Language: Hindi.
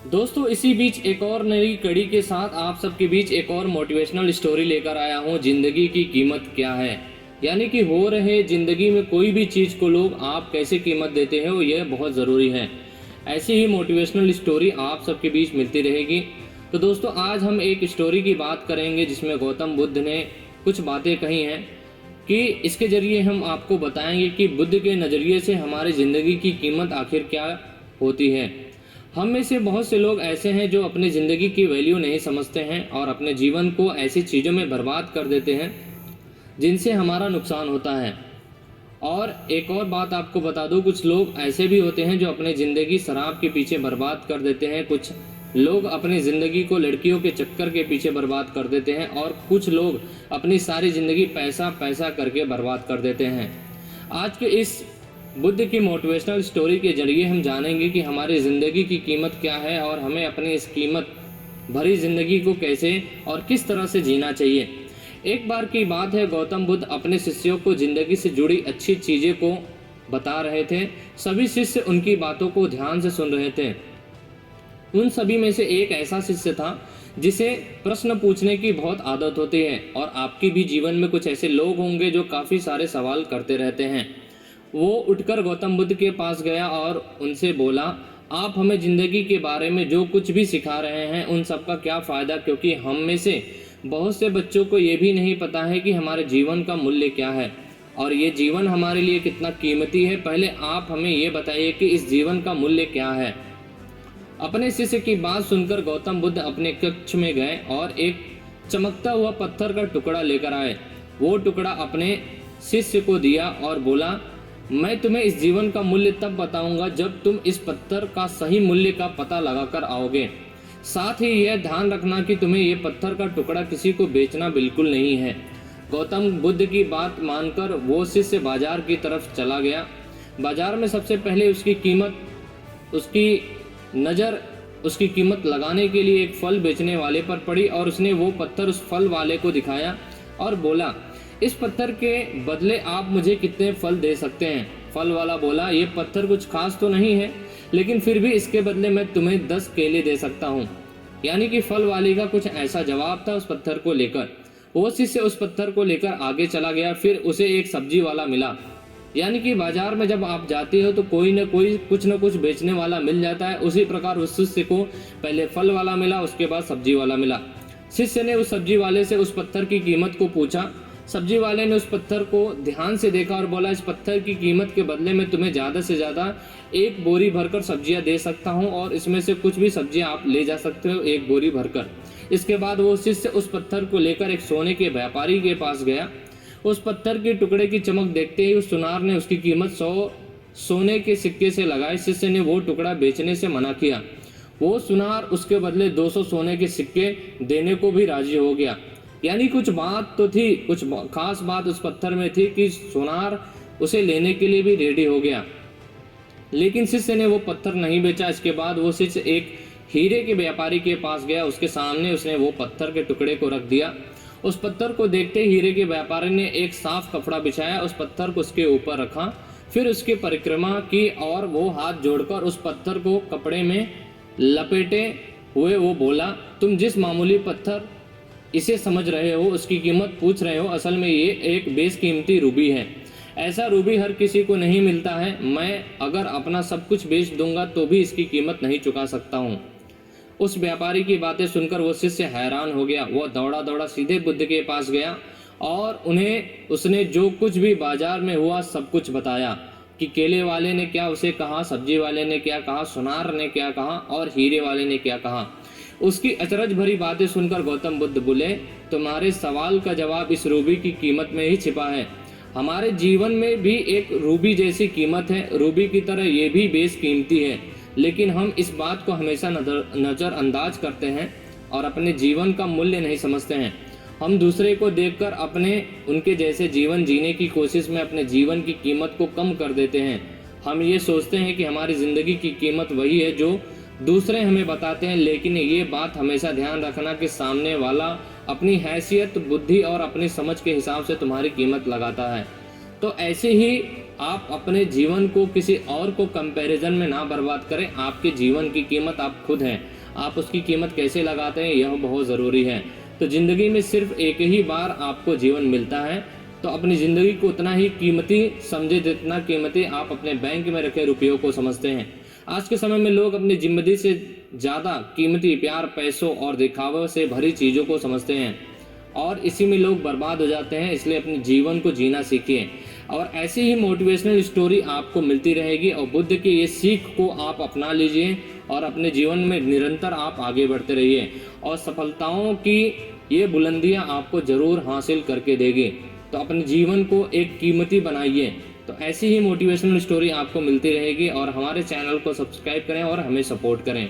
दोस्तों इसी बीच एक और नई कड़ी के साथ आप सबके बीच एक और मोटिवेशनल स्टोरी लेकर आया हूँ। जिंदगी की कीमत क्या है, यानी कि हो रहे जिंदगी में कोई भी चीज़ को लोग आप कैसे कीमत देते हो, यह बहुत ज़रूरी है। ऐसी ही मोटिवेशनल स्टोरी आप सबके बीच मिलती रहेगी। तो दोस्तों आज हम एक स्टोरी की बात करेंगे जिसमें गौतम बुद्ध ने कुछ बातें कही हैं कि इसके ज़रिए हम आपको बताएंगे कि बुद्ध के नज़रिए से हमारी ज़िंदगी की कीमत आखिर क्या होती है। हम में से बहुत से लोग ऐसे हैं जो अपनी ज़िंदगी की वैल्यू नहीं समझते हैं और अपने जीवन को ऐसी चीज़ों में बर्बाद कर देते हैं जिनसे हमारा नुकसान होता है। और एक और बात आपको बता दूं, कुछ लोग ऐसे भी होते हैं जो अपनी ज़िंदगी शराब के पीछे बर्बाद कर देते हैं, कुछ लोग अपनी ज़िंदगी को लड़कियों के चक्कर के पीछे बर्बाद कर देते हैं और कुछ लोग अपनी सारी ज़िंदगी पैसा पैसा करके बर्बाद कर देते हैं। आज के इस बुद्ध की मोटिवेशनल स्टोरी के जरिए हम जानेंगे कि हमारी ज़िंदगी की कीमत क्या है और हमें अपनी इस कीमत भरी ज़िंदगी को कैसे और किस तरह से जीना चाहिए। एक बार की बात है, गौतम बुद्ध अपने शिष्यों को ज़िंदगी से जुड़ी अच्छी चीज़ें को बता रहे थे। सभी शिष्य उनकी बातों को ध्यान से सुन रहे थे। उन सभी में से एक ऐसा शिष्य था जिसे प्रश्न पूछने की बहुत आदत होती है, और आपकी भी जीवन में कुछ ऐसे लोग होंगे जो काफ़ी सारे सवाल करते रहते हैं। वो उठकर गौतम बुद्ध के पास गया और उनसे बोला, आप हमें ज़िंदगी के बारे में जो कुछ भी सिखा रहे हैं उन सब का क्या फ़ायदा, क्योंकि हम में से बहुत से बच्चों को ये भी नहीं पता है कि हमारे जीवन का मूल्य क्या है और ये जीवन हमारे लिए कितना कीमती है। पहले आप हमें ये बताइए कि इस जीवन का मूल्य क्या है। अपने शिष्य की बात सुनकर गौतम बुद्ध अपने कक्ष में गए और एक चमकता हुआ पत्थर का टुकड़ा लेकर आए। वो टुकड़ा अपने शिष्य को दिया और बोला, मैं तुम्हें इस जीवन का मूल्य तब बताऊंगा जब तुम इस पत्थर का सही मूल्य का पता लगाकर आओगे। साथ ही यह ध्यान रखना कि तुम्हें यह पत्थर का टुकड़ा किसी को बेचना बिल्कुल नहीं है। गौतम बुद्ध की बात मानकर वो शिष्य बाजार की तरफ चला गया। बाजार में सबसे पहले उसकी नज़र उसकी कीमत लगाने के लिए एक फल बेचने वाले पर पड़ी और उसने वो पत्थर उस फल वाले को दिखाया और बोला, इस पत्थर के बदले आप मुझे कितने फल दे सकते हैं। फल वाला बोला, ये पत्थर कुछ खास तो नहीं है, लेकिन फिर भी इसके बदले मैं तुम्हें 10 केले दे सकता हूँ। यानी कि फल वाले का कुछ ऐसा जवाब था उस पत्थर को लेकर। वो शिष्य उस पत्थर को लेकर आगे चला गया। फिर उसे एक सब्जी वाला मिला। यानी कि बाजार में जब आप जाते हो तो कोई न कोई कुछ न कुछ बेचने वाला मिल जाता है। उसी प्रकार उस शिष्य को पहले फल वाला मिला, उसके बाद सब्जी वाला मिला। शिष्य ने उस सब्जी वाले से उस पत्थर की कीमत को पूछा। सब्जी वाले ने उस पत्थर को ध्यान से देखा और बोला, इस पत्थर की कीमत के बदले में तुम्हें ज़्यादा से ज़्यादा एक बोरी भरकर सब्जियां दे सकता हूं और इसमें से कुछ भी सब्जियां आप ले जा सकते हो, एक बोरी भरकर। इसके बाद वो शिष्य उस पत्थर को लेकर एक सोने के व्यापारी के पास गया। उस पत्थर के टुकड़े की चमक देखते ही उस सुनार ने उसकी कीमत 100 सोने के सिक्के से लगाई। शिष्य ने वो टुकड़ा बेचने से मना किया। वो सुनार उसके बदले 200 सोने के सिक्के देने को भी राजी हो गया। यानी कुछ बात तो थी, कुछ खास बात उस पत्थर में थी कि सुनार उसे लेने के लिए भी रेडी हो गया। लेकिन शिष्य ने वो पत्थर नहीं बेचा। इसके बाद वो शिष्य एक हीरे के व्यापारी के पास गया। उसके सामने उसने वो पत्थर के टुकड़े को रख दिया। उस पत्थर को देखते ही हीरे के व्यापारी ने एक साफ कपड़ा बिछाया, उस पत्थर को उसके ऊपर रखा, फिर उसकी परिक्रमा की और वो हाथ जोड़कर उस पत्थर को कपड़े में लपेटे हुए वो बोला, तुम जिस मामूली पत्थर इसे समझ रहे हो उसकी कीमत पूछ रहे हो, असल में ये एक बेशकीमती रूबी है। ऐसा रूबी हर किसी को नहीं मिलता है। मैं अगर अपना सब कुछ बेच दूंगा तो भी इसकी कीमत नहीं चुका सकता हूँ। उस व्यापारी की बातें सुनकर वो शिष्य हैरान हो गया। वो दौड़ा दौड़ा सीधे बुद्ध के पास गया और उसने जो कुछ भी बाजार में हुआ सब कुछ बताया कि केले वाले ने क्या उसे कहा, सब्जी वाले ने क्या कहा, सुनार ने क्या कहा और हीरे वाले ने क्या कहा। उसकी अचरज भरी बातें सुनकर गौतम बुद्ध बोले, तुम्हारे सवाल का जवाब इस रूबी की कीमत में ही छिपा है। हमारे जीवन में भी एक रूबी जैसी कीमत है। रूबी की तरह ये भी बेशकीमती है, लेकिन हम इस बात को हमेशा नज़रअंदाज करते हैं और अपने जीवन का मूल्य नहीं समझते हैं। हम दूसरे को देखकर उनके जैसे जीवन जीने की कोशिश में अपने जीवन की कीमत को कम कर देते हैं। हम ये सोचते हैं कि हमारी ज़िंदगी की कीमत वही है जो दूसरे हमें बताते हैं, लेकिन ये बात हमेशा ध्यान रखना कि सामने वाला अपनी हैसियत, बुद्धि और अपनी समझ के हिसाब से तुम्हारी कीमत लगाता है। तो ऐसे ही आप अपने जीवन को किसी और को कंपैरिजन में ना बर्बाद करें। आपके जीवन की कीमत आप खुद हैं। आप उसकी कीमत कैसे लगाते हैं यह बहुत ज़रूरी है। तो ज़िंदगी में सिर्फ एक ही बार आपको जीवन मिलता है, तो अपनी ज़िंदगी को उतना ही कीमती समझे जितना कीमती आप अपने बैंक में रखे रुपयों को समझते हैं। आज के समय में लोग अपनी जिंदगी से ज़्यादा कीमती प्यार, पैसों और दिखावे से भरी चीज़ों को समझते हैं और इसी में लोग बर्बाद हो जाते हैं। इसलिए अपने जीवन को जीना सीखिए और ऐसी ही मोटिवेशनल स्टोरी आपको मिलती रहेगी और बुद्ध की ये सीख को आप अपना लीजिए और अपने जीवन में निरंतर आप आगे बढ़ते रहिए और सफलताओं की ये बुलंदियां आपको ज़रूर हासिल करके देगी। तो अपने जीवन को एक कीमती बनाइए। तो ऐसी ही मोटिवेशनल स्टोरी आपको मिलती रहेगी और हमारे चैनल को सब्सक्राइब करें और हमें सपोर्ट करें।